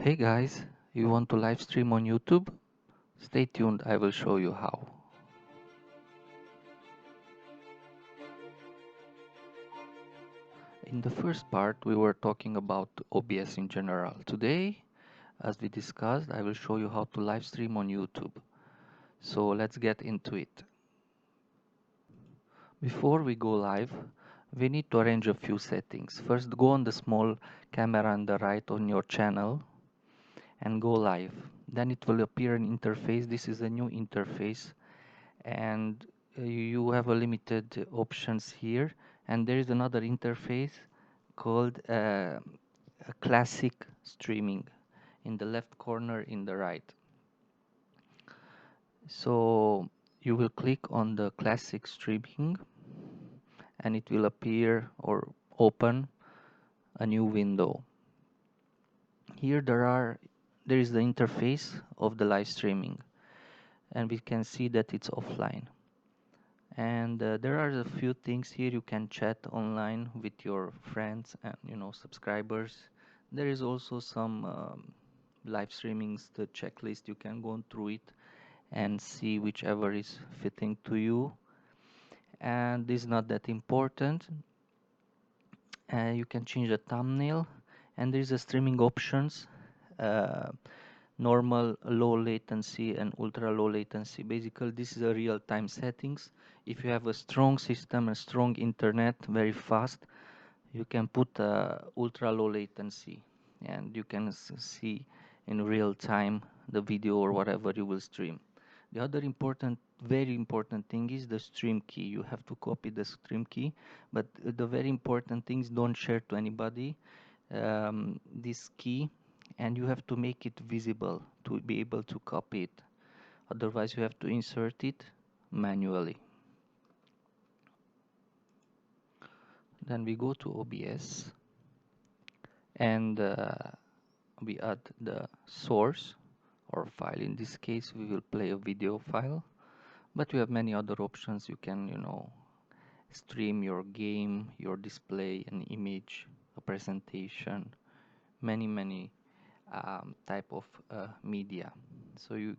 Hey guys, you want to live stream on YouTube? Stay tuned, I will show you how. In the first part, we were talking about OBS in general. Today, as we discussed, I will show you how to live stream on YouTube. So let's get into it. Before we go live, we need to arrange a few settings. First, go on the small camera on the right on your channel and go live. Then it will appear an interface. This is a new interface, and you have a limited options here, and there is another interface called a classic streaming in the left corner in the right. So you will click on the classic streaming and it will appear or open a new window. Here there is the interface of the live streaming, and we can see that it's offline. And there are a few things here. You can chat online with your friends and subscribers. There is also some live streamings, the checklist. You can go through it and see whichever is fitting to you, and this is not that important. You can change the thumbnail, and there is a streaming options, uh, normal, low latency and ultra low latency. Basically this is a real-time settings. If you have a strong system, a strong internet, very fast, you can put ultra low latency, and you can see in real time the video or whatever you will stream. The other important, very important thing is the stream key. You have to copy the stream key, but the very important things, don't share to anybody this key, and you have to make it visible to be able to copy it. Otherwise you have to insert it manually. Then we go to OBS and we add the source or file. In this case we will play a video file, but we have many other options. You can stream your game, your display, an image, a presentation, many type of media. So you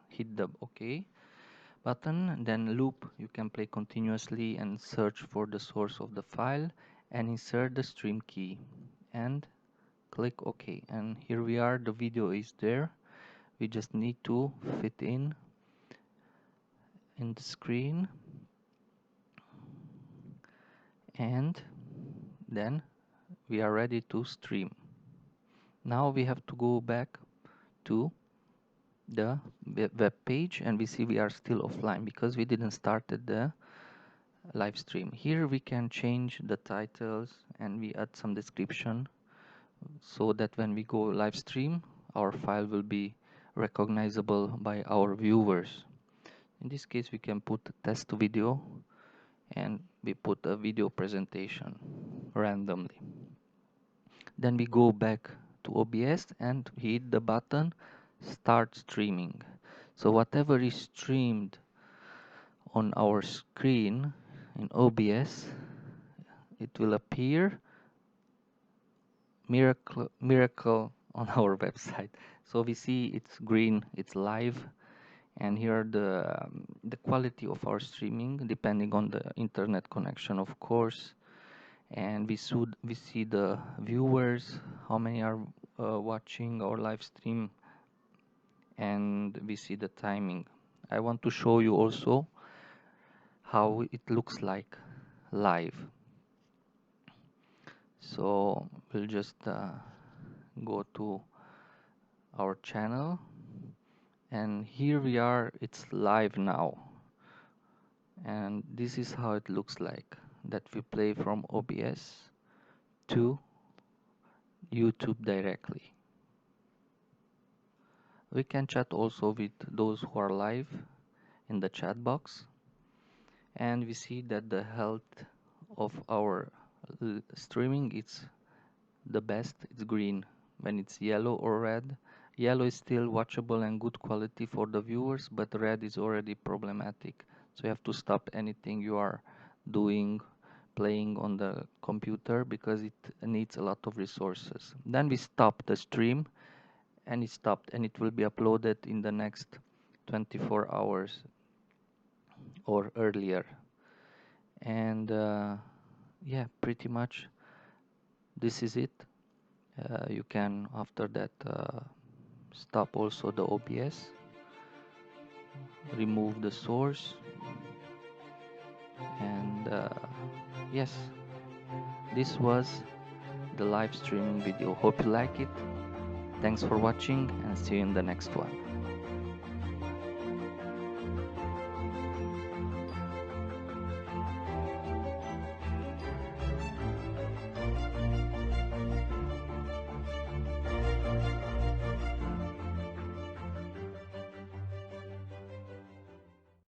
hit the OK button, then loop. You can play continuously and search for the source of the file and insert the stream key and click OK. And here we are, the video is there. We just need to fit in the screen, and then we are ready to stream. Now we have to go back to the web page, and we see we are still offline because we didn't started the live stream. Here we can change the titles and we add some description so that when we go live stream, our file will be recognizable by our viewers. In this case we can put a test video, and we put a video presentation randomly. Then we go back to OBS and hit the button start streaming. So whatever is streamed on our screen in OBS, it will appear miracle on our website. So we see it's green, it's live, and here are the quality of our streaming depending on the internet connection, of course. And we see the viewers, how many are watching our live stream, and we see the timing. I want to show you also how it looks like live. So we'll just go to our channel, and here we are, it's live now, and this is how it looks like, that we play from OBS to YouTube directly. We can chat also with those who are live in the chat box, and we see that the health of our streaming is the best. It's green. When it's yellow or red, yellow is still watchable and good quality for the viewers, but red is already problematic, so you have to stop anything you are doing, playing on the computer because it needs a lot of resources. Then we stop the stream, and it stopped, and it will be uploaded in the next 24 hours or earlier. And yeah, pretty much this is it. You can after that stop also the OBS, remove the source, and yes, this was the live streaming video. Hope you like it. Thanks for watching, and see you in the next one.